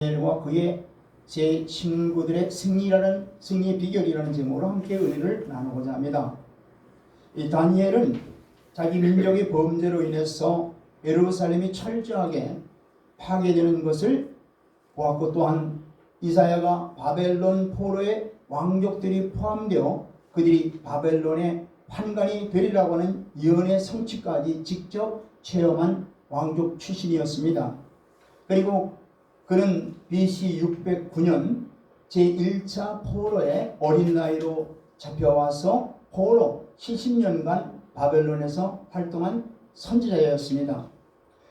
다니엘과 그의 제 친구들의 승리의 비결이라는 제목으로 함께 은혜를 나누고자 합니다. 이 다니엘은 자기 민족의 범죄로 인해서 예루살렘이 철저하게 파괴되는 것을 보았고, 또한 이사야가 바벨론 포로의 왕족들이 포함되어 그들이 바벨론의 판관이 되리라고 하는 예언의 성취까지 직접 체험한 왕족 출신이었습니다. 그리고 그는 BC 609년 제1차 포로의 어린 나이로 잡혀와서 포로 70년간 바벨론에서 활동한 선지자였습니다.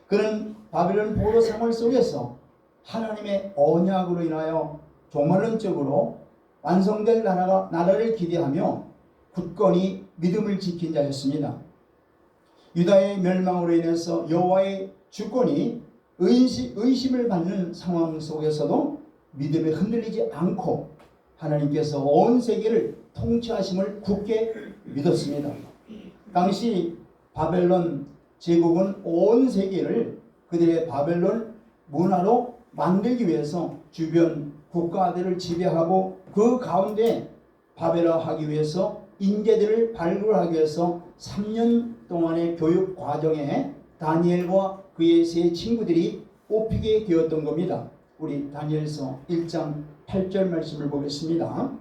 그는 바벨론 포로 생활 속에서 하나님의 언약으로 인하여 종말론적으로 완성될 나라를 기대하며 굳건히 믿음을 지킨 자였습니다. 유다의 멸망으로 인해서 여호와의 주권이 의심을 받는 상황 속에서도 믿음에 흔들리지 않고 하나님께서 온 세계를 통치하심을 굳게 믿었습니다. 당시 바벨론 제국은 온 세계를 그들의 바벨론 문화로 만들기 위해서 주변 국가들을 지배하고 그 가운데 바벨화하기 위해서 인재들을 발굴하기 위해서 3년 동안의 교육 과정에 다니엘과 그의 세 친구들이 뽑히게 되었던 겁니다. 우리 다니엘서 1장 8절 말씀을 보겠습니다.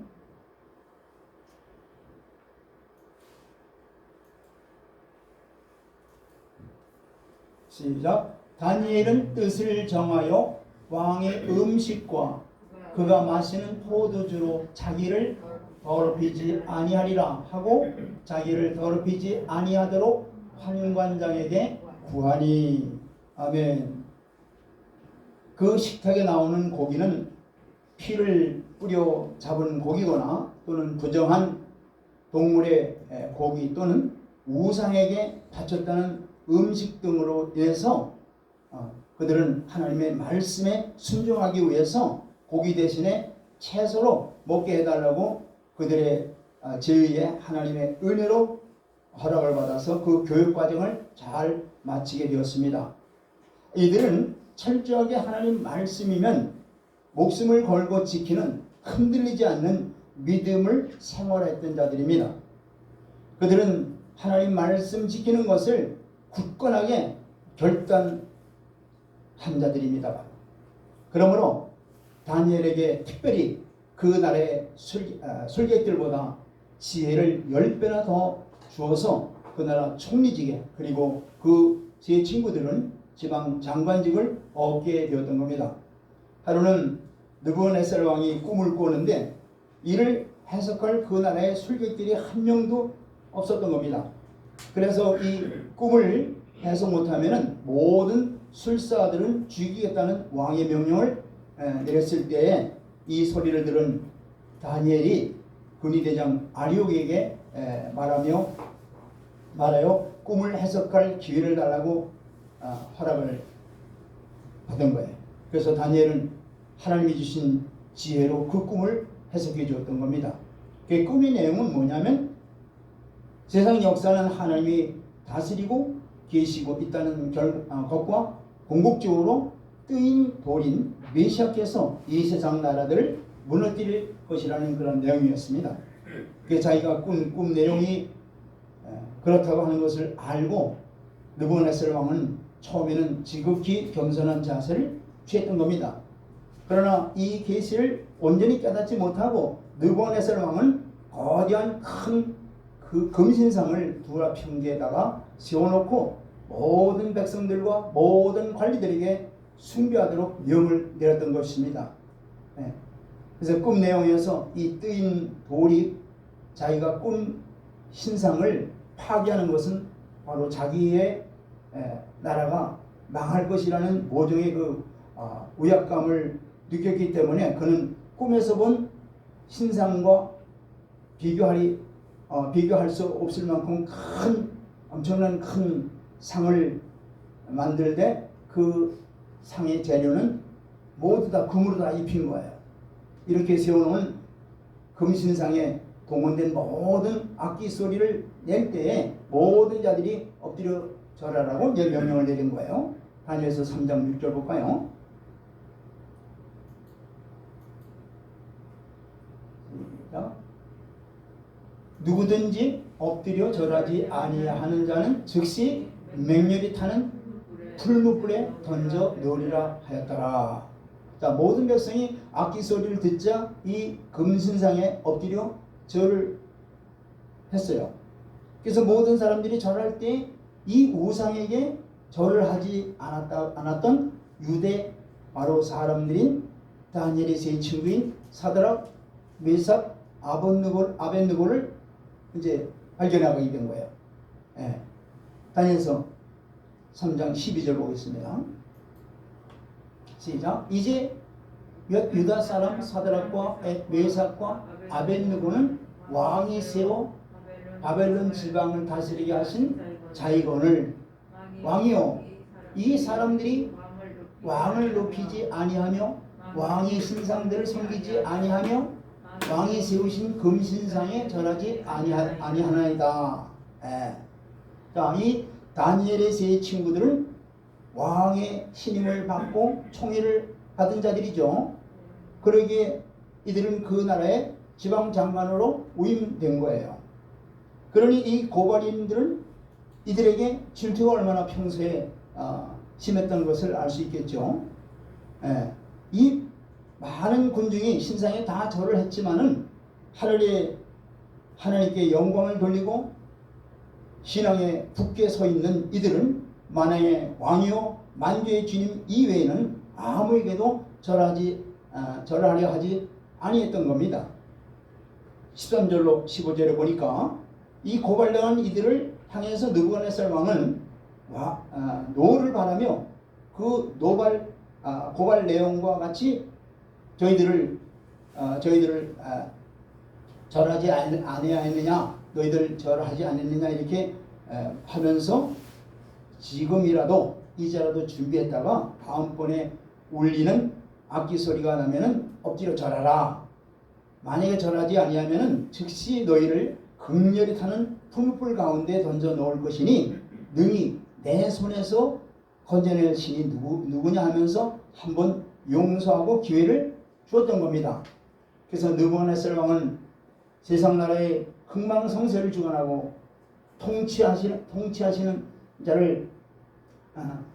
시작. 다니엘은 뜻을 정하여 왕의 음식과 그가 마시는 포도주로 자기를 더럽히지 아니하리라 하고 자기를 더럽히지 아니하도록 환관장에게 구하니. 아멘. 그 식탁에 나오는 고기는 피를 뿌려 잡은 고기거나 또는 부정한 동물의 고기 또는 우상에게 바쳤다는 음식 등으로 인해서 그들은 하나님의 말씀에 순종하기 위해서 고기 대신에 채소로 먹게 해달라고 그들의 제의에 하나님의 은혜로 허락을 받아서 그 교육 과정을 잘 마치게 되었습니다. 이들은 철저하게 하나님 말씀이면 목숨을 걸고 지키는 흔들리지 않는 믿음을 생활했던 자들입니다. 그들은 하나님 말씀 지키는 것을 굳건하게 결단한 자들입니다. 그러므로 다니엘에게 특별히 그 나라의 술객들보다 지혜를 10배나 더 주어서 그 나라 총리직에, 그리고 그 제 친구들은 지방 장관직을 얻게 되었던 겁니다. 하루는 느부갓네살 왕이 꿈을 꾸는데 이를 해석할 그 나라의 술객들이 한 명도 없었던 겁니다. 그래서 이 꿈을 해석 못하면 모든 술사들은 죽이겠다는 왕의 명령을 내렸을 때에 이 소리를 들은 다니엘이 군의대장 아리옥에게 말하여 꿈을 해석할 기회를 달라고 허락을 받은 거예요. 그래서 다니엘은 하나님이 주신 지혜로 그 꿈을 해석해 주었던 겁니다. 그 꿈의 내용은 뭐냐면 세상 역사는 하나님이 다스리고 계시고 있다는 것과 궁극적으로 뜨인 돌인 메시아께서 이 세상 나라들을 무너뜨릴 것이라는 그런 내용이었습니다. 그 자기가 꿈 내용이 그렇다고 하는 것을 알고 느부갓네살 왕은 처음에는 지극히 겸손한 자세를 취했던 겁니다. 그러나 이 계시를 온전히 깨닫지 못하고 느부갓네살 왕은 거대한 큰 그 금신상을 두라 평지에다가 세워놓고 모든 백성들과 모든 관리들에게 숭배하도록 명을 내렸던 것입니다. 그래서 꿈 내용에서 이 뜨인 돌이 자기가 꾼 신상을 파괴하는 것은 바로 자기의 나라가 망할 것이라는 모종의 그 우약감을 느꼈기 때문에 그는 꿈에서 본 신상과 비교할 수 없을 만큼 엄청난 큰 상을 만들되 그 상의 재료는 모두 다 금으로 다 입힌 거예요. 이렇게 세워놓은 금신상에 동원된 모든 악기 소리를 낼 때에 모든 자들이 엎드려 절하라고 명령을 내린 거예요. 다니엘서 3장 6절 볼까요? 누구든지 엎드려 절하지 아니하는 자는 즉시 맹렬히 타는 풀무불에 던져 넣으리라 하였더라. 자, 모든 백성이 악기 소리를 듣자 이 금신상에 엎드려 절을 했어요. 그래서 모든 사람들이 절할 때 이 우상에게 절을 하지 않았던 유대 바로 사람들인 다니엘의 세 친구인 사드락, 메삭, 아벳느고를 이제 발견하게 된 거예요. 예. 다니엘서 3장 12절 보겠습니다. 시작. 이제 유다 사람 사드락과 메삭과 아벳느고는 왕이 세워 바벨론 지방을 다스리게 하신 자이건을 왕이요 이 사람들이 왕을 높이지 아니하며 왕이 신상들을 섬기지 아니하며 왕이 세우신 금신상에 절하지 아니하나이다. 자, 이 다니엘의 세 친구들은 왕의 신임을 받고 총애를 받은 자들이죠. 그러기에 이들은 그 나라의 지방 장관으로 위임된 거예요. 그러니 이 고발인들은 이들에게 질투가 얼마나 평소에 심했던 것을 알 수 있겠죠. 이 많은 군중이 신상에 다 절을 했지만은 하나님께 영광을 돌리고 신앙에 굳게 서 있는 이들은 만왕의 왕이요 만주의 주님 이외에는 아무에게도 절하려 하지 아니했던 겁니다. 13절로 15절에 보니까 이 고발당한 이들을 향해서 느부갓네살 왕은 노를 바라며 그 고발 내용과 같이 저희들을 절하지 아니하였느냐, 너희들 절하지 않았느냐 이렇게 하면서 지금이라도 이제라도 준비했다가 다음번에 울리는 악기 소리가 나면은 엎드려 절하라. 만약에 절하지 아니하면은 즉시 너희를 극렬히 타는 풀불 가운데 던져 놓을 것이니 능히 내 손에서 건져낼 신이 누구냐 하면서 한번 용서하고 기회를 주었던 겁니다. 그래서 느부갓네살 왕은 세상 나라의 흥망성쇠를 주관하고 통치하시는 자를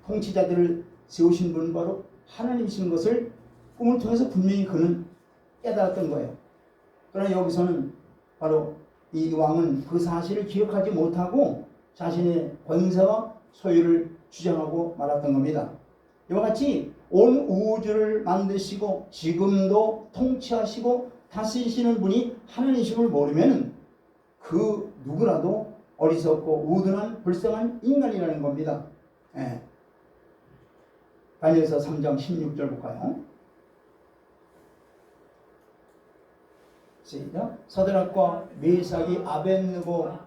통치자들을 세우신 분은 바로 하나님이신 것을 꿈을 통해서 분명히 그는 깨달았던 거예요. 그러나 여기서는 바로 이 왕은 그 사실을 기억하지 못하고 자신의 권세와 소유를 주장하고 말았던 겁니다. 이와 같이 온 우주를 만드시고 지금도 통치하시고 다스리시는 분이 하나님이심을 모르면 그 누구라도 어리석고 우둔한 불쌍한 인간이라는 겁니다. 다니엘서 3장 16절 볼까요? 시작. 사드락과 메삭이 아벳느고가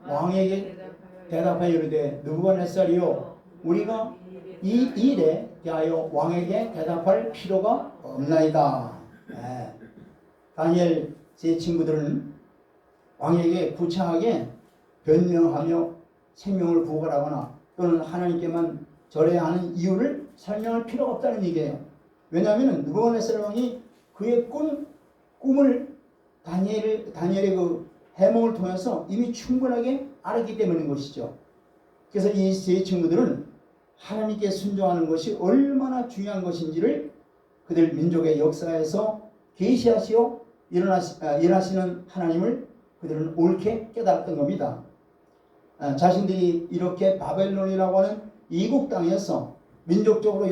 왕에게 대답하여 이르되 느부갓네살이여 우리가 이 일에 대하여 왕에게 대답할 필요가 없나이다. 다니엘 제 친구들은 왕에게 구차하게 변명하며 생명을 구걸하거나 또는 하나님께만 절해야 하는 이유를 설명할 필요가 없다는 얘기예요. 왜냐하면 느부갓네살 왕이 그의 꿈을 다니엘의 그 해몽을 통해서 이미 충분하게 알았기 때문인 것이죠. 그래서 이 세 친구들은 하나님께 순종하는 것이 얼마나 중요한 것인지를 그들 민족의 역사에서 계시하시어 일하시는 하나님을 그들은 옳게 깨달았던 겁니다. 자신들이 이렇게 바벨론이라고 하는 이국 땅에서 민족적으로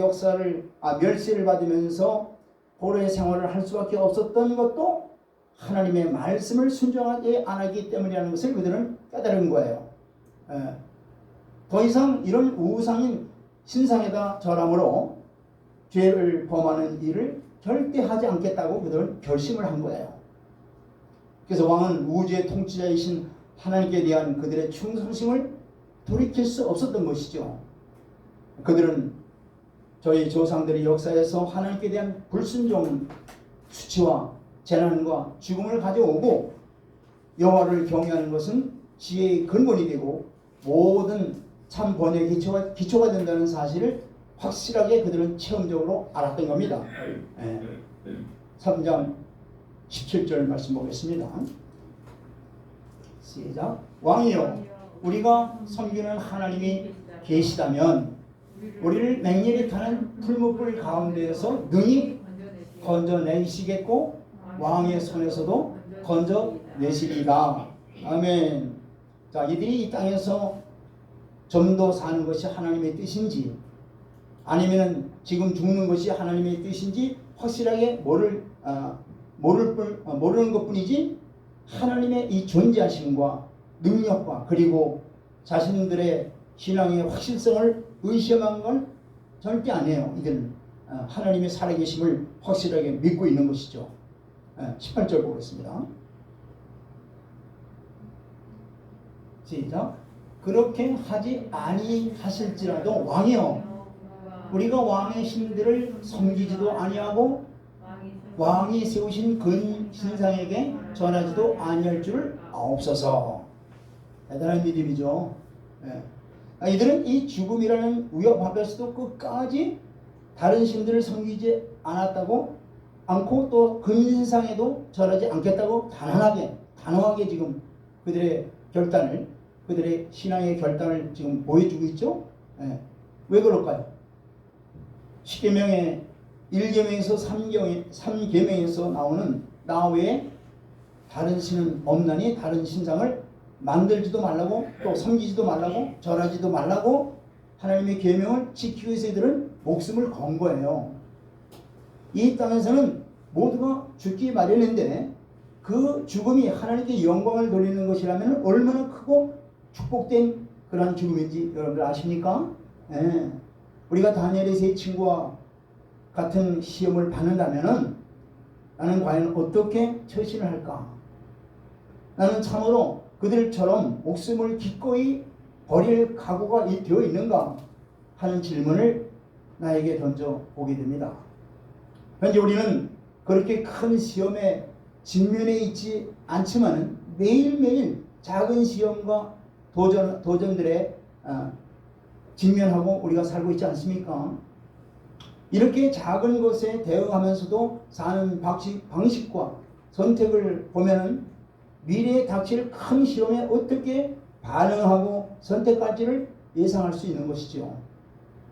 멸시를 받으면서 고로의 생활을 할 수밖에 없었던 것도 하나님의 말씀을 순종하지 않았기 때문이라는 것을 그들은 깨달은 거예요. 더 이상 이런 우상인 신상에다 절함으로 죄를 범하는 일을 절대 하지 않겠다고 그들은 결심을 한 거예요. 그래서 왕은 우주의 통치자이신 하나님께 대한 그들의 충성심을 돌이킬 수 없었던 것이죠. 그들은 저희 조상들의 역사에서 하나님께 대한 불순종, 수치와 재난과 죽음을 가져오고 여호와를 경외하는 것은 지혜의 근본이 되고 모든 참 번영의 기초가 된다는 사실을 확실하게 그들은 체험적으로 알았던 겁니다. 3장 17절 말씀 보겠습니다. 시작. 왕이여, 우리가 섬기는 하나님이 계시다면 우리를 맹렬히 타는 풀무불 가운데에서 능히 건져내시겠고 왕의 손에서도 건져내시리라. 아멘. 자, 이들이 이 땅에서 좀 더 사는 것이 하나님의 뜻인지 아니면 지금 죽는 것이 하나님의 뜻인지 확실하게 모르는 것뿐이지, 하나님의 이 존재하심과 능력과 그리고 자신들의 신앙의 확실성을 의심한 건 절대 아니에요. 이들은 하나님의 살아계심을 확실하게 믿고 있는 것이죠. 18절 보겠습니다. 시작. 그렇게 하지 아니하실지라도 왕이여, 우리가 왕의 신들을 섬기지도 아니하고 왕이 세우신 근 신상에게 전하지도 아니할 줄 아옵소서. 대단한 믿음이죠. 이들은 이 죽음이라는 위협 앞에서도 끝까지 다른 신들을 섬기지 않고 또 근신상에도 절하지 않겠다고 단호하게 지금 그들의 신앙의 결단을 지금 보여주고 있죠. 왜 그럴까요? 10계명의 1계명에서 3계명에서 나오는 나 외에 다른 신은 없나니 다른 신상을 만들지도 말라고, 또 섬기지도 말라고, 절하지도 말라고 하나님의 계명을 지키기 위해서 이들은 목숨을 건 거예요. 이 땅에서는 모두가 죽기 마련인데 그 죽음이 하나님께 영광을 돌리는 것이라면 얼마나 크고 축복된 그런 죽음인지 여러분들 아십니까? 우리가 다니엘의 세 친구와 같은 시험을 받는다면 나는 과연 어떻게 처신을 할까? 나는 참으로 그들처럼 목숨을 기꺼이 버릴 각오가 되어 있는가 하는 질문을 나에게 던져보게 됩니다. 현재 우리는 그렇게 큰 시험에 직면해 있지 않지만 매일매일 작은 시험과 도전들에 직면하고 우리가 살고 있지 않습니까? 이렇게 작은 것에 대응하면서도 사는 방식과 선택을 보면 미래에 닥칠 큰 시험에 어떻게 반응하고 선택할지를 예상할 수 있는 것이죠.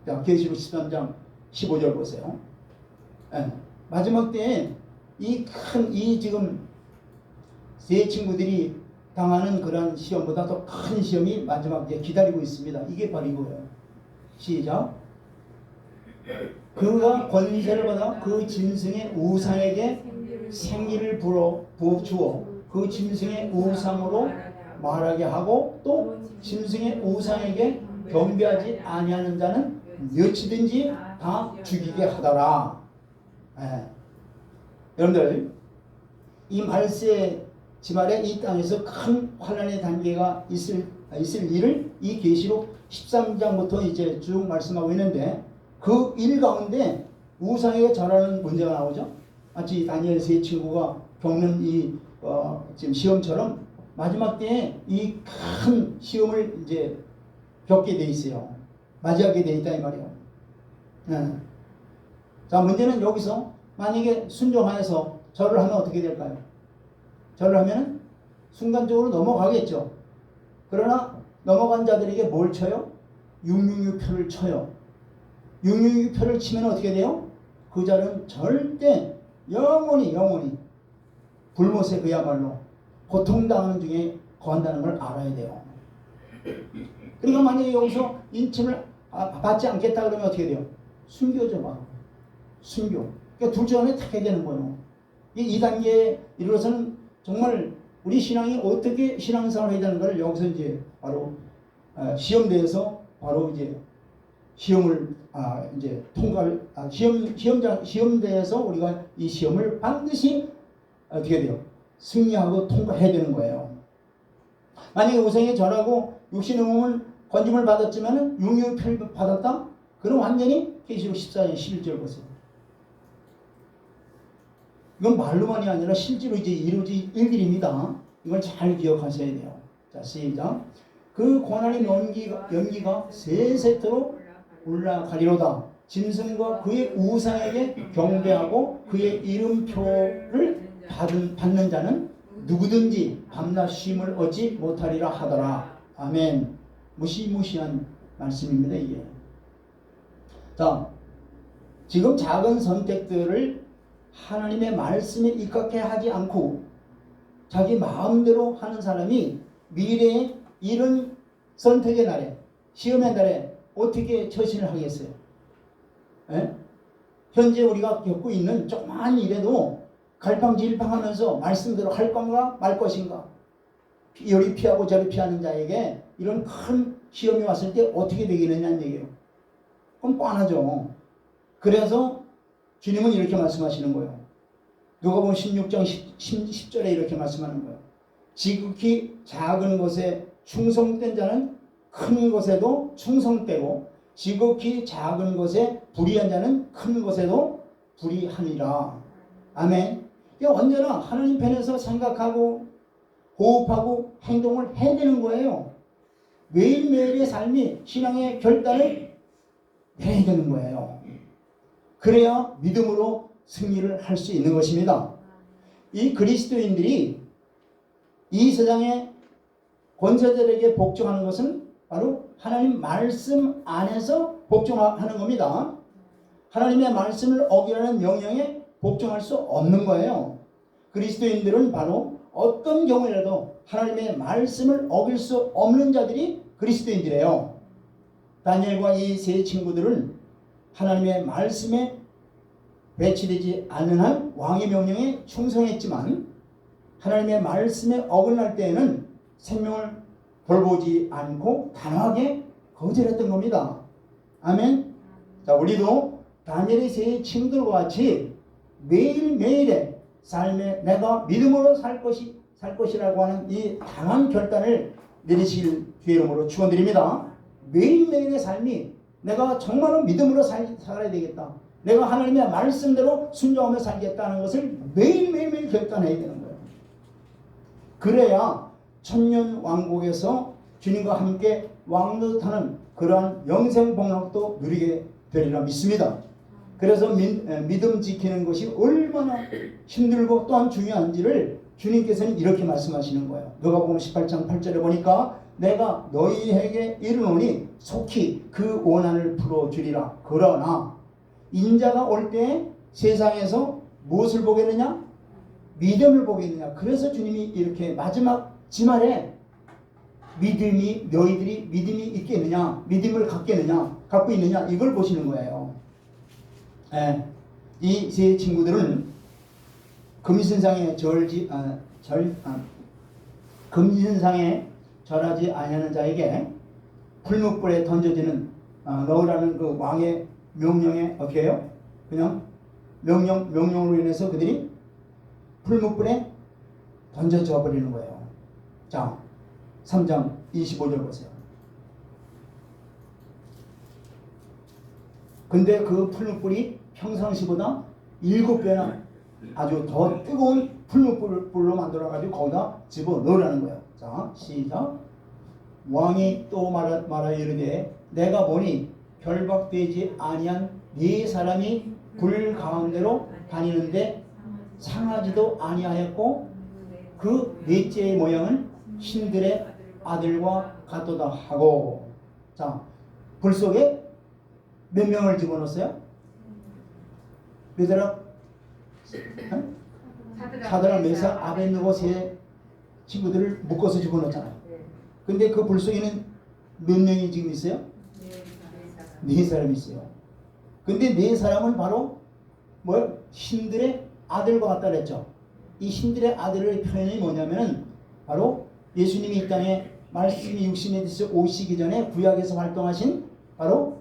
자, 계시록 13장 15절 보세요. 마지막 때에 이 지금 세 친구들이 당하는 그런 시험보다 더 큰 시험이 마지막 때에 기다리고 있습니다. 이게 바로 이거예요. 시작. 그가 권세를 받아 그 짐승의 우상에게 생기를 부어주어 그 짐승의 우상으로 말하게 하고 또 짐승의 우상에게 경배하지 아니하는 자는 몇이든지 다 죽이게 하더라. 여러분들, 이 말세 지말에 이 땅에서 큰 환난의 단계가 있을 일을 이 계시록 13장부터 이제 쭉 말씀하고 있는데 그 일 가운데 우상에게 절하는 문제가 나오죠. 마치 다니엘 세 친구가 겪는 지금 시험처럼 마지막 때에 이 큰 시험을 이제 겪게 돼 있어요. 맞이하게 돼 있다 이 말이에요. 자, 문제는 여기서 만약에 순종하여서 절을 하면 어떻게 될까요? 절을 하면 순간적으로 넘어가겠죠. 그러나 넘어간 자들에게 뭘 쳐요? 666표를 쳐요. 666표를 치면 어떻게 돼요? 그 자는 절대 영원히 불못에 그야말로 고통당하는 중에 거한다는 걸 알아야 돼요. 그러니까 만약에 여기서 인침을 받지 않겠다 그러면 어떻게 돼요? 순교죠. 순교. 그러니까 둘 중 하나 택해야 되는 거예요. 이 단계에 이르러서는 정말 우리 신앙이 어떻게 신앙생활을 해야 되는 걸 여기서 이제 바로 시험대에서 바로 이제 시험을 이제 통과를 시험대에서 우리가 이 시험을 반드시 어떻게 돼요? 승리하고 통과해야 되는 거예요. 만약에 우상에 절하고 육신의 몸을 건짐을 받았지만 육류표를 받았다? 그럼 완전히 계시록 14장 11절 보세요. 이건 말로만이 아니라 실제로 이제 이루어질 일들입니다. 이걸 잘 기억하셔야 돼요. 자, 시작. 그 고난의 연기가 세세토록 올라가리로다. 짐승과 그의 우상에게 경배하고 그의 이름표를 받는 자는 누구든지 밤낮 쉼을 얻지 못하리라 하더라. 아멘. 무시무시한 말씀입니다, 이게. 자, 지금 작은 선택들을 하나님의 말씀에 입각해 하지 않고 자기 마음대로 하는 사람이 미래에 이런 선택의 날에, 시험의 날에 어떻게 처신을 하겠어요? 에? 현재 우리가 겪고 있는 조그마한 일에도 갈팡질팡하면서 말씀대로 할 건가 말 것인가, 이리 피하고 저리 피하는 자에게 이런 큰 시험이 왔을 때 어떻게 되겠느냐는 얘기예요. 그럼 뻔하죠. 그래서 주님은 이렇게 말씀하시는 거예요. 누가복음 16장 10절에 이렇게 말씀하는 거예요. 지극히 작은 것에 충성된 자는 큰 것에도 충성되고 지극히 작은 것에 불의한 자는 큰 것에도 불의하니라. 아멘. 언제나 하나님 편에서 생각하고 호흡하고 행동을 해야 되는 거예요. 매일매일의 삶이 신앙의 결단을 내야 되는 거예요. 그래야 믿음으로 승리를 할 수 있는 것입니다. 이 그리스도인들이 이 세상의 권세들에게 복종하는 것은 바로 하나님 말씀 안에서 복종하는 겁니다. 하나님의 말씀을 어기라는 명령에 복종할 수 없는 거예요. 그리스도인들은 바로 어떤 경우라도 하나님의 말씀을 어길 수 없는 자들이 그리스도인들이에요. 다니엘과 이 세 친구들은 하나님의 말씀에 배치되지 않는 한 왕의 명령에 충성했지만 하나님의 말씀에 어긋날 때에는 생명을 돌보지 않고 단호하게 거절했던 겁니다. 아멘. 자, 우리도 다니엘의 세 친구들과 같이 매일매일의 삶에 내가 믿음으로 살 것이라고 하는 이 강한 결단을 내리시길 주의 이름으로 축원드립니다. 매일매일의 삶이 내가 정말로 믿음으로 살아야 되겠다. 내가 하나님의 말씀대로 순종하며 살겠다는 것을 매일매일 결단해야 되는 거예요. 그래야 천년 왕국에서 주님과 함께 왕노릇하는 그러한 영생 복락도 누리게 되리라 믿습니다. 그래서 믿음 지키는 것이 얼마나 힘들고 또한 중요한지를 주님께서는 이렇게 말씀하시는 거예요. 누가복음 18장 8절에 보니까 내가 너희에게 이르노니 속히 그 원한을 풀어주리라. 그러나 인자가 올 때 세상에서 무엇을 보겠느냐? 믿음을 보겠느냐. 그래서 주님이 이렇게 마지막 지말에 너희들이 믿음이 있겠느냐, 믿음을 갖고 있느냐, 이걸 보시는 거예요. 이 세 친구들은 금신상에 금신상에 절하지 아니하는 자에게 풀무불에 던져지는 넣으라는 그 왕의 명령에 어게요. 그냥 명령으로 인해서 그들이 풀무불에 던져져 버리는 거예요. 자, 3장 25절 보세요. 근데 그 풀무불이 평상시보다 7배나 아주 더 뜨거운 풀무불로 만들어가지고 거기다 집어넣으라는 거예요. 자, 시작. 왕이 또 말하 이르되 내가 보니 결박되지 아니한 네 사람이 불 가운데로 다니는데 상하지도 아니하였고 그 넷째의 모양은 신들의 아들과 같도다 하고. 자, 불 속에 몇 명을 집어넣었어요? 베드락, 사드락, 메삭, 아벳느고 세 친구들을 묶어서 집어넣었잖아요. 근데 그 불 속에는 몇 명이 지금 있어요? 네 사람이 있어요. 근데 네 사람은 바로 뭐요? 신들의 아들과 같다 그랬죠. 이 신들의 아들의 표현이 뭐냐면은 바로 예수님이 이 땅에 말씀이 육신에 대해서 오시기 전에 구약에서 활동하신 바로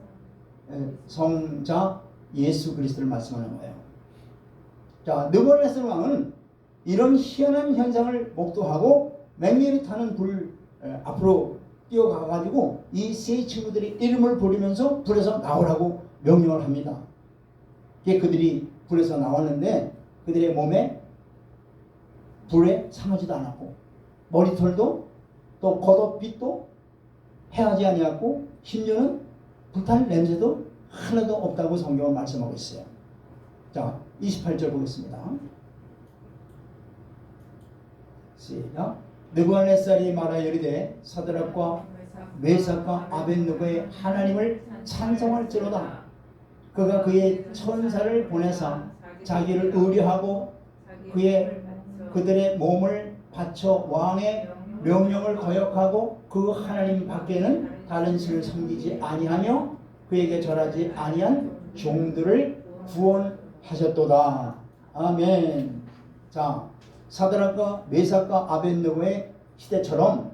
성자 예수 그리스도를 말씀하는 거예요. 자, 느부갓네살 왕은 이런 희한한 현상을 목도하고 맹렬히 타는 불 앞으로 뛰어가가지고 이 세 친구들이 이름을 부르면서 불에서 나오라고 명령을 합니다. 그들이 불에서 나왔는데 그들의 몸에 불에 상하지도 않았고 머리털도 또 겉옷빛도 해하지 아니었고 심지어는 불탈 냄새도 하나도 없다고 성경은 말씀하고 있어요. 자, 28절 보겠습니다. 시작. 느부갓네살이 말하여 이르되 사드락과 메삭과 아벳느고의 하나님을 찬송할지로다. 그가 그의 천사를 보내사 자기를 의뢰하고 그들의 몸을 바쳐 왕의 명령을 거역하고 그 하나님 밖에는 다른 신을 섬기지 아니하며 그에게 절하지 아니한 종들을 구원하셨도다. 아멘. 자, 사드락과 메삭과 아벳느고의 시대처럼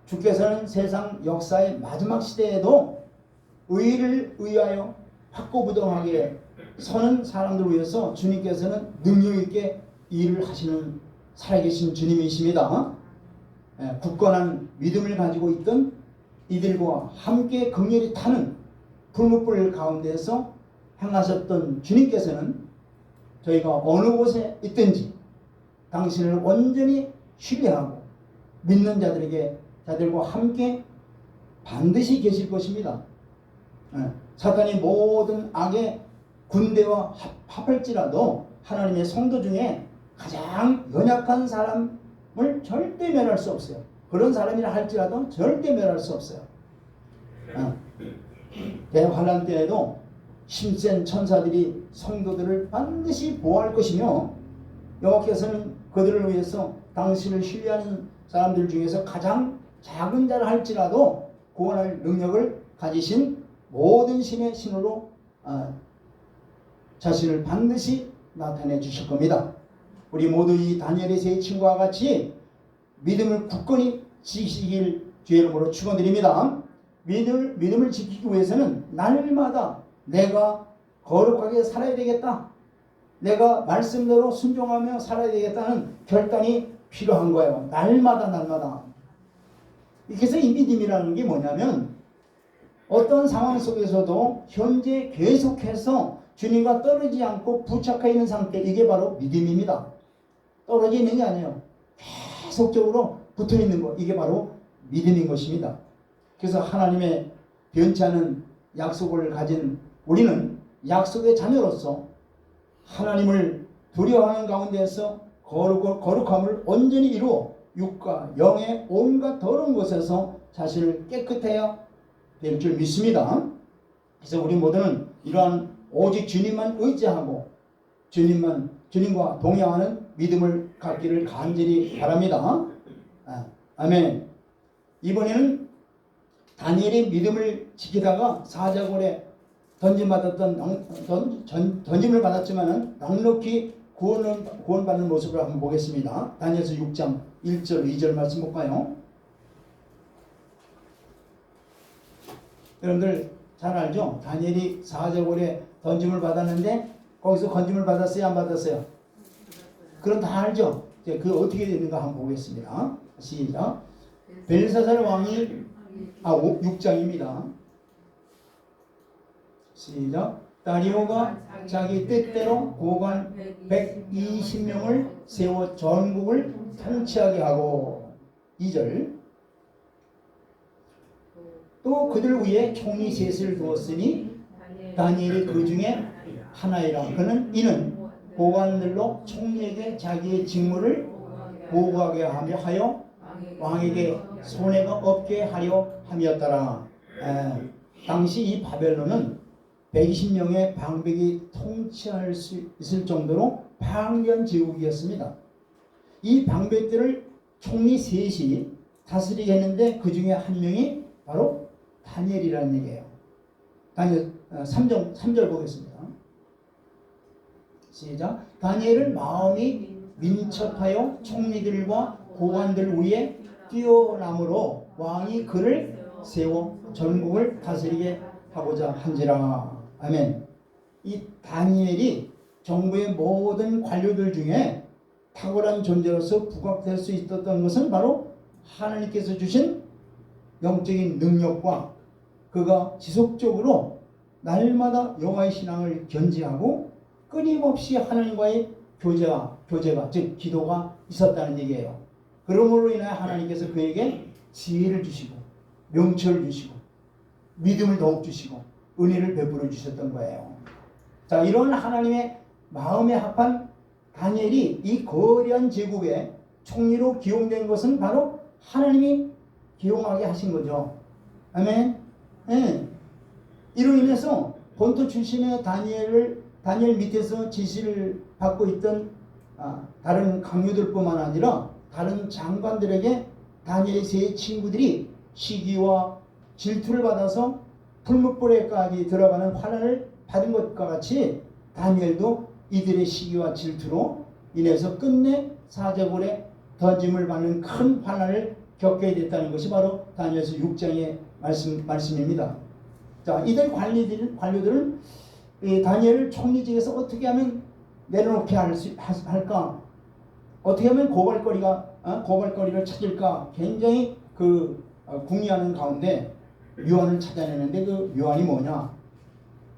주께서는 세상 역사의 마지막 시대에도 의를 의하여 확고부동하게 서는 사람들을 위해서 주님께서는 능력 있게 일을 하시는 살아계신 주님이십니다. 굳건한 믿음을 가지고 있던 이들과 함께 극렬히 타는 불못불 가운데서 행하셨던 주님께서는 저희가 어느 곳에 있든지 당신을 온전히 신뢰하고 믿는 자들과 함께 반드시 계실 것입니다. 사탄이 모든 악의 군대와 합할지라도 하나님의 성도 중에 가장 연약한 사람을 절대 멸할 수 없어요. 그런 사람이라 할지라도 절대 멸할 수 없어요. 대환란 때에도 힘센 천사들이 성도들을 반드시 보호할 것이며 여호와께서는 그들을 위해서 당신을 신뢰하는 사람들 중에서 가장 작은 자라 할지라도 구원할 능력을 가지신 모든 신의 신으로 자신을 반드시 나타내 주실 겁니다. 우리 모두 이 다니엘의 세 친구와 같이 믿음을 굳건히 지키길 주의 이름으로 축원드립니다. 믿음을 지키기 위해서는 날마다 내가 거룩하게 살아야 되겠다, 내가 말씀대로 순종하며 살아야 되겠다는 결단이 필요한 거예요. 날마다. 그래서 이 믿음이라는 게 뭐냐면 어떤 상황 속에서도 현재 계속해서 주님과 떨어지지 않고 부착해 있는 상태, 이게 바로 믿음입니다. 떨어져 있는 게 아니에요. 계속적으로 붙어 있는 거, 이게 바로 믿음인 것입니다. 그래서 하나님의 변치 않은 약속을 가진 우리는 약속의 자녀로서 하나님을 두려워하는 가운데서 거룩함을 온전히 이루어 육과 영의 온갖 더러운 것에서 자신을 깨끗해야 될 줄 믿습니다. 그래서 우리 모두는 이러한 오직 주님만 의지하고 주님과 동행하는 믿음을 갖기를 간절히 바랍니다. 아멘. 이번에는 다니엘이 믿음을 지키다가 사자굴에 던짐을 받았지만은 넉넉히 구원받는 모습을 한번 보겠습니다. 다니엘서 6장 1절 2절 말씀 볼까요? 여러분들 잘 알죠? 다니엘이 사자굴에 던짐을 받았는데 거기서 건짐을 받았어요? 안 받았어요? 그럼 다 알죠? 그 어떻게 되는가 한번 보겠습니다. 시작. 벨사살 왕이 6장입니다. 시작. 다리오가 자기 뜻대로 고관 120명을 세워 전국을 통치하게 하고 2절. 또 그들 위에 총리 셋을 두었으니 다니엘이 그 중에 하나이라. 이는 고관들로 총리에게 자기의 직무를 보고하게 하여 왕에게 손해가 없게 하려 함이었더라. 당시 이 바벨론은 120명의 방백이 통치할 수 있을 정도로 방전 제국이었습니다. 이 방백들을 총리 셋이 다스리게 했는데 그 중에 한 명이 바로 다니엘이라는 얘기예요. 다니엘 3절 보겠습니다. 시작. 다니엘은 마음이 민첩하여 총리들과 고관들 위에 뛰어남으로 왕이 그를 세워 전국을 다스리게 하고자 한지라. 아멘. 이 다니엘이 정부의 모든 관료들 중에 탁월한 존재로서 부각될 수 있었던 것은 바로 하나님께서 주신 영적인 능력과 그가 지속적으로 날마다 여호와의 신앙을 견지하고 끊임없이 하나님과의 교제가 즉 기도가 있었다는 얘기예요. 그러므로 인하여 하나님께서 그에게 지혜를 주시고 명철을 주시고 믿음을 더욱 주시고 은혜를 베풀어 주셨던 거예요. 자, 이런 하나님의 마음에 합한 다니엘이 이 거대한 제국의 총리로 기용된 것은 바로 하나님이 기용하게 하신 거죠. 아멘. 예. 이로 인해서 본토 출신의 다니엘 밑에서 지시를 받고 있던 다른 강요들뿐만 아니라 다른 장관들에게 다니엘의 세 친구들이 시기와 질투를 받아서 풀무불에까지 들어가는 환난을 받은 것과 같이 다니엘도 이들의 시기와 질투로 인해서 끝내 사제골에 던짐을 받는 큰 환난을 겪게 됐다는 것이 바로 다니엘서 6장의 말씀입니다. 자, 이들 관료들은 이 다니엘을 총리직에서 어떻게 하면 내려놓게 할까? 어떻게 하면 고발거리를 찾을까? 굉장히 궁리하는 가운데 묘안을 찾아내는데 그 묘안이 뭐냐?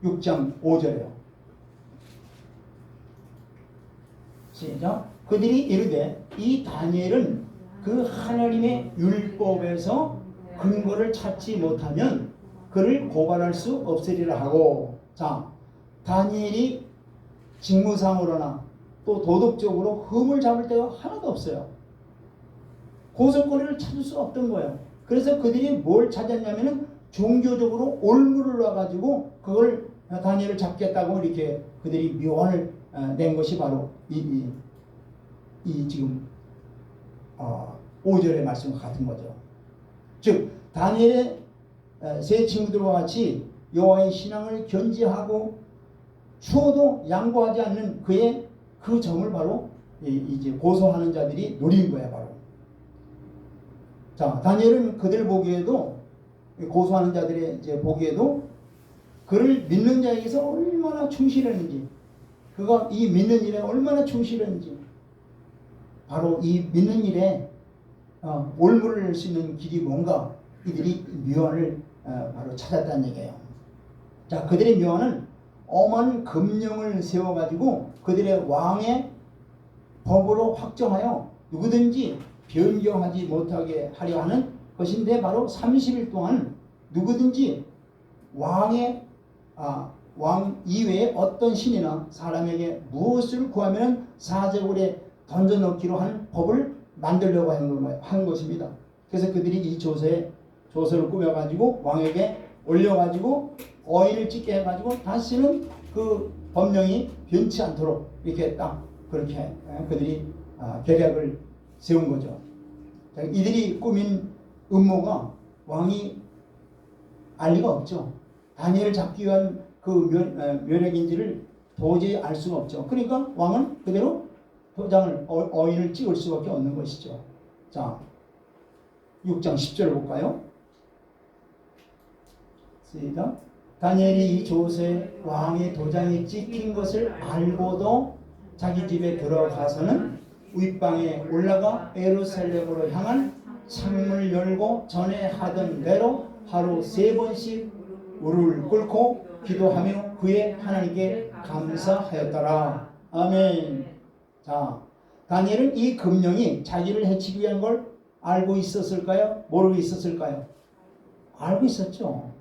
6장 5절에요. 시작. 그들이 이르되 이 다니엘은 그 하나님의 율법에서 근거를 찾지 못하면 그를 고발할 수 없으리라 하고, 자, 다니엘이 직무상으로나 또 도덕적으로 흠을 잡을 데가 하나도 없어요. 고소거리를 찾을 수 없던 거예요. 그래서 그들이 뭘 찾았냐면은 종교적으로 올무를 놔가지고 그걸 다니엘을 잡겠다고 이렇게 그들이 묘안을 낸 것이 바로 이 지금 5절의 말씀과 같은 거죠. 즉 다니엘의 세 친구들과 같이 여호와의 신앙을 견지하고 추워도 양보하지 않는 그의 그 점을 바로 이제 고소하는 자들이 노린 거야 바로. 자, 다니엘은 그들 보기에도 고소하는 자들의 이제 보기에도 그를 믿는 자에게서 얼마나 충실했는지, 그가 이 믿는 일에 얼마나 충실했는지, 바로 이 믿는 일에 올무를 낼 수 있는 길이 뭔가 이들이 묘안을 바로 찾았다는 얘기예요. 자, 그들의 묘안은 엄한 금령을 세워가지고 그들의 왕의 법으로 확정하여 누구든지 변경하지 못하게 하려 하는 것인데, 바로 30일 동안 누구든지 왕 이외에 어떤 신이나 사람에게 무엇을 구하면 사제골에 던져넣기로 하는 법을 만들려고 한 것입니다. 그래서 그들이 이 조서를 꾸며가지고 왕에게 올려가지고 어인을 찍게 해가지고 다시는 그 법령이 변치 않도록 이렇게 딱 그렇게 그들이 계략을 세운 거죠. 이들이 꾸민 음모가 왕이 알 리가 없죠. 다니엘을 잡기 위한 그 묘력인지를 도저히 알 수가 없죠. 그러니까 왕은 그대로 도장을 어인을 찍을 수밖에 없는 것이죠. 자, 6장 10절 볼까요? 시작. 다니엘이 이 조서에 왕의 도장이 찍힌 것을 알고도 자기 집에 들어가서는 윗방에 올라가 예루살렘으로 향한 창문을 열고 전에 하던 대로 하루 3번씩 무릎을 꿇고 기도하며 그의 하나님께 감사하였더라. 아멘. 자, 다니엘은 이 금령이 자기를 해치기 위한 걸 알고 있었을까요? 모르고 있었을까요? 알고 있었죠.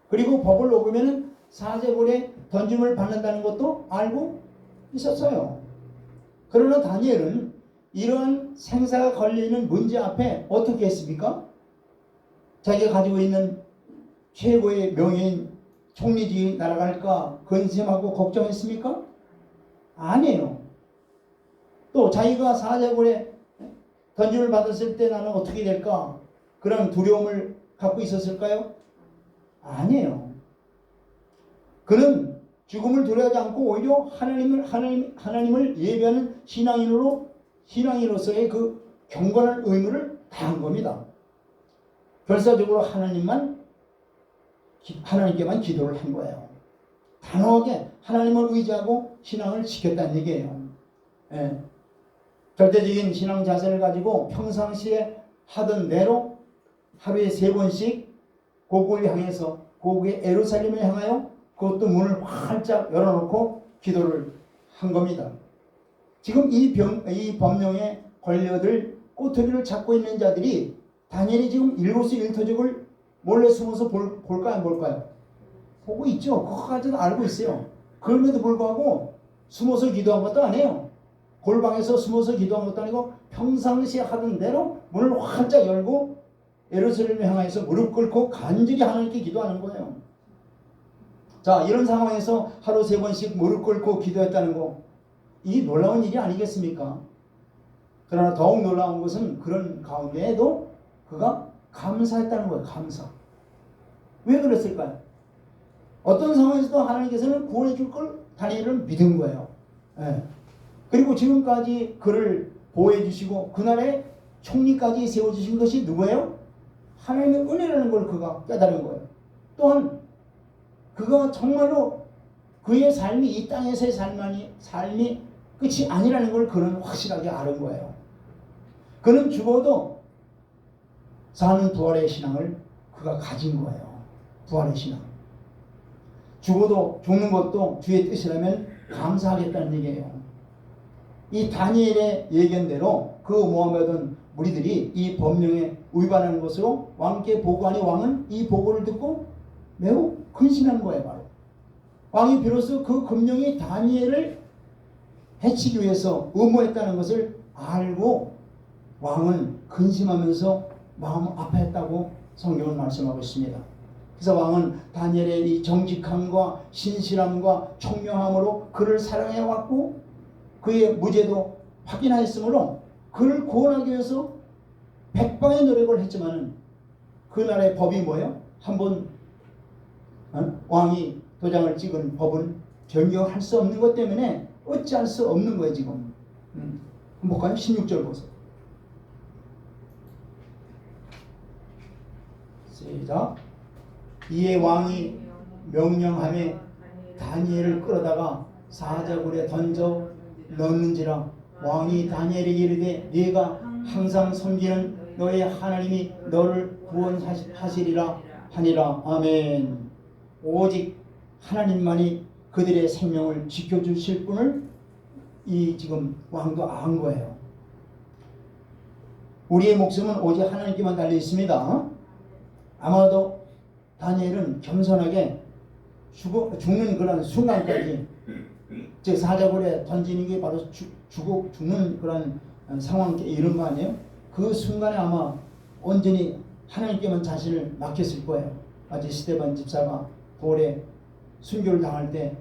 그리고 법을 어기면 사제골에 던짐을 받는다는 것도 알고 있었어요. 그러나 다니엘은 이러한 생사가 걸려있는 문제 앞에 어떻게 했습니까? 자기가 가지고 있는 최고의 명예인 총리직이 날아갈까 근심하고 걱정했습니까? 아니에요. 또 자기가 사제골에 던짐을 받았을 때 나는 어떻게 될까? 그런 두려움을 갖고 있었을까요? 아니에요. 그는 죽음을 두려워하지 않고 오히려 하나님을 예배하는 신앙인으로서의 그 경건한 의무를 다한 겁니다. 결사적으로 하나님께만 기도를 한 거예요. 단호하게 하나님을 의지하고 신앙을 지켰다는 얘기예요. 예. 절대적인 신앙 자세를 가지고 평상시에 하던 대로 하루에 3번씩 고국을 향해서 고국의 예루살렘을 향하여 그것도 문을 활짝 열어놓고 기도를 한 겁니다. 지금 이 법령에 걸려들 꼬투리를 잡고 있는 자들이 다니엘이 지금 일거수 일투족을 몰래 숨어서 볼까요 안 볼까요? 보고 있죠. 그거까지도 알고 있어요. 그럼에도 불구하고 숨어서 기도한 것도 아니에요. 골방에서 숨어서 기도한 것도 아니고 평상시에 하던 대로 문을 활짝 열고 예루살렘을 향해서 무릎 꿇고 간절히 하나님께 기도하는 거예요. 자, 이런 상황에서 하루 3번씩 무릎 꿇고 기도했다는 거, 이 놀라운 일이 아니겠습니까? 그러나 더욱 놀라운 것은 그런 가운데에도 그가 감사했다는 거예요. 감사. 왜 그랬을까요? 어떤 상황에서도 하나님께서는 구원해 줄 걸 다니엘을 믿은 거예요. 예. 그리고 지금까지 그를 보호해 주시고 그날에 총리까지 세워주신 것이 누구예요? 하나님의 은혜라는 걸 그가 깨달은 거예요. 또한 그가 정말로 그의 삶이 이 땅에서의 삶이 끝이 아니라는 걸 그는 확실하게 아는 거예요. 그는 죽어도 사는 부활의 신앙을 그가 가진 거예요. 부활의 신앙. 죽어도 죽는 것도 주의 뜻이라면 감사하겠다는 얘기예요. 이 다니엘의 예견대로 그 모함하던 무리들이 이 법령에 위반하는 것으로 왕께 보고하니 왕은 이 보고를 듣고 매우 근심한 거예요. 바로 왕이 비로소 그 금령이 다니엘을 해치기 위해서 음모했다는 것을 알고 왕은 근심하면서 마음 아파했다고 성경은 말씀하고 있습니다. 그래서 왕은 다니엘의 이 정직함과 신실함과 총명함으로 그를 사랑해왔고 그의 무죄도 확인하였으므로 그를 구원하기 위해서 백방의 노력을 했지만 그 나라의 법이 뭐예요? 한번 왕이 도장을 찍은 법은 변경할 수 없는 것 때문에 어찌할 수 없는 거예요. 지금 한번 볼까요? 16절 보세요. 시작. 이에 왕이 명령하며 다니엘을 끌어다가 사자굴에 던져 넣는지라. 왕이 다니엘에게 이르되 네가 항상 섬기는 너의 하나님이 너를 구원하시리라 하니라. 아멘. 오직 하나님만이 그들의 생명을 지켜주실 분을 이 지금 왕도 안 거예요. 우리의 목숨은 오직 하나님께만 달려 있습니다. 아마도 다니엘은 겸손하게 죽는 그런 순간까지, 즉 사자굴에 던지는 게 바로 죽는 그런 상황에 이른 거 아니에요? 그 순간에 아마 온전히 하나님께만 자신을 맡겼을 거예요. 마치 스데반 집사가 돌에 순교를 당할 때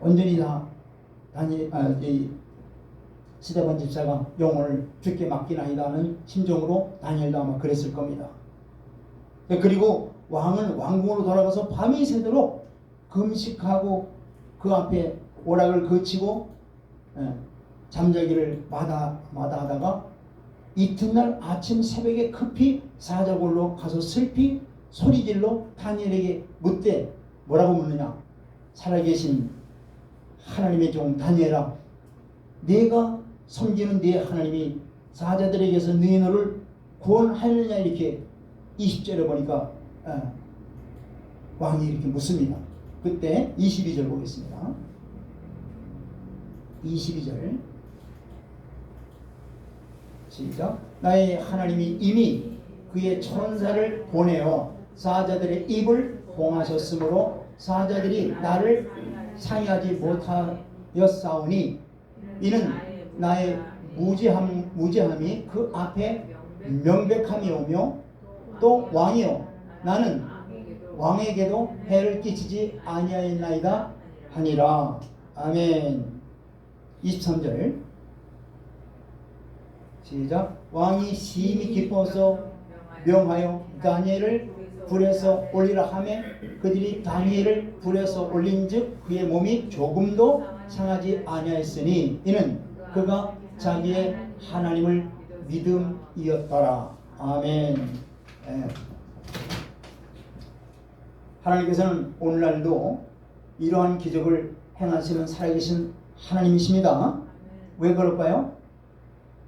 온전히 다 스데반 집사가 영혼을 주께 맡기나이다 하는 심정으로 다니엘도 아마 그랬을 겁니다. 그리고 왕은 왕궁으로 돌아가서 밤이 새도록 금식하고 그 앞에 오락을 거치고 잠자기를 마다하다가 이튿날 아침 새벽에 급히 사자굴로 가서 슬피 소리질러 다니엘에게 묻되 뭐라고 묻느냐? 살아계신 하나님의 종 다니엘아, 네가 섬기는 네 하나님이 사자들에게서 너를 구원하느냐? 이렇게 20절에 보니까 왕이 이렇게 묻습니다. 그때 22절 보겠습니다. 22절 시작. 나의 하나님이 이미 그의 천사를 보내어 사자들의 입을 봉하셨으므로 사자들이 나를 상의하지 못하였사오니 이는 나의 무죄함이 그 앞에 명백함이오며 또 왕이요 나는 왕에게도 해를 끼치지 아니하였나이다 하니라. 아멘. 23절 시작. 왕이 심히 기뻐서 명하여 다니엘을 불에서 올리라 하매 그들이 다니엘을 불에서 올린즉 그의 몸이 조금도 상하지 아니하였으니 이는 그가 자기의 하나님을 믿음이었더라. 아멘. 하나님께서는 오늘날도 이러한 기적을 행하시는 살아계신 하나님이십니다. 왜 그럴까요?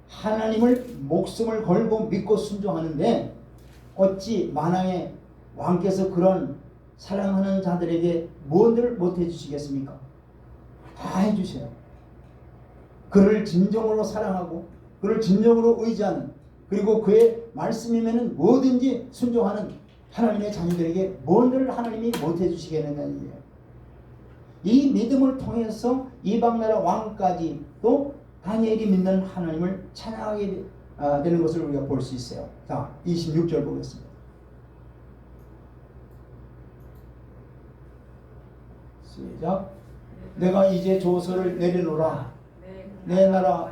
하나님을 목숨을 걸고 믿고 순종하는데 어찌 만왕의 왕께서 그런 사랑하는 자들에게 뭐를 못 해주시겠습니까? 다 해주셔요. 그를 진정으로 사랑하고 그를 진정으로 의지하는, 그리고 그의 말씀이면 뭐든지 순종하는 하나님의 자녀들에게 뭔들 하나님이 못해 주시겠느냐는 얘기예요. 이 믿음을 통해서 이방나라 왕까지 또 다니엘이 믿는 하나님을 찬양하게 되는 것을 우리가 볼 수 있어요. 자, 26절 보겠습니다. 시작. 내가 이제 조서를 내려놓으라. 내 나라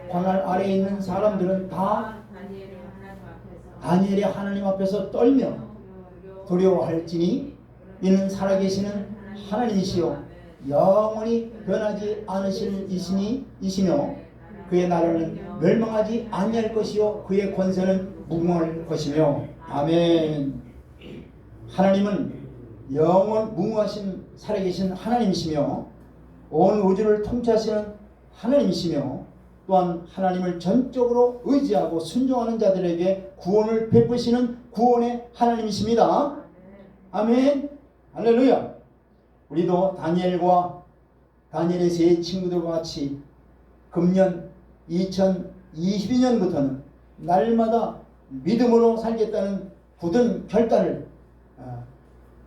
관할 아래에 있는 사람들은 다 다니엘의 하나님 앞에서 떨며 두려워할지니 이는 살아계시는 하나님이시요 영원히 변하지 않으실 이시며 그의 나라는 멸망하지 아니할 것이요 그의 권세는 무궁할 것이며. 아멘. 하나님은 영원 무궁하신 살아계신 하나님이시며 온 우주를 통치하시는 하나님이시며 또한 하나님을 전적으로 의지하고 순종하는 자들에게 구원을 베푸시는 구원의 하나님이십니다. 아멘. 할렐루야. 우리도 다니엘의 세 친구들과 같이 금년 2022년부터는 날마다 믿음으로 살겠다는 굳은 결단을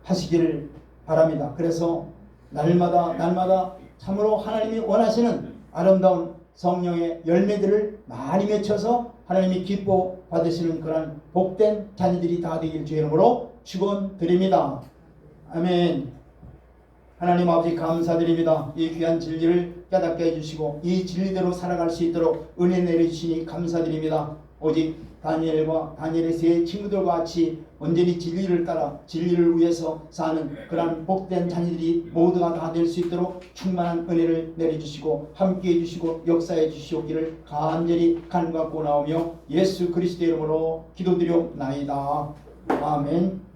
하시기를 바랍니다. 그래서 날마다 참으로 하나님이 원하시는 아름다운 성령의 열매들을 많이 맺혀서 하나님이 기뻐 받으시는 그런 복된 자녀들이 다 되길 주의 이름으로 축원드립니다. 아멘. 하나님 아버지 감사드립니다. 이 귀한 진리를 깨닫게 해주시고 이 진리대로 살아갈 수 있도록 은혜 내려주시니 감사드립니다. 오직 다니엘의 세 친구들과 같이 온전히 진리를 따라 진리를 위해서 사는 그러한 복된 자녀들이 모두가 다 될 수 있도록 충만한 은혜를 내려주시고 함께해 주시고 역사해 주시옵기를 간절히 간구하고 나오며 예수 그리스도의 이름으로 기도드리옵나이다. 아멘.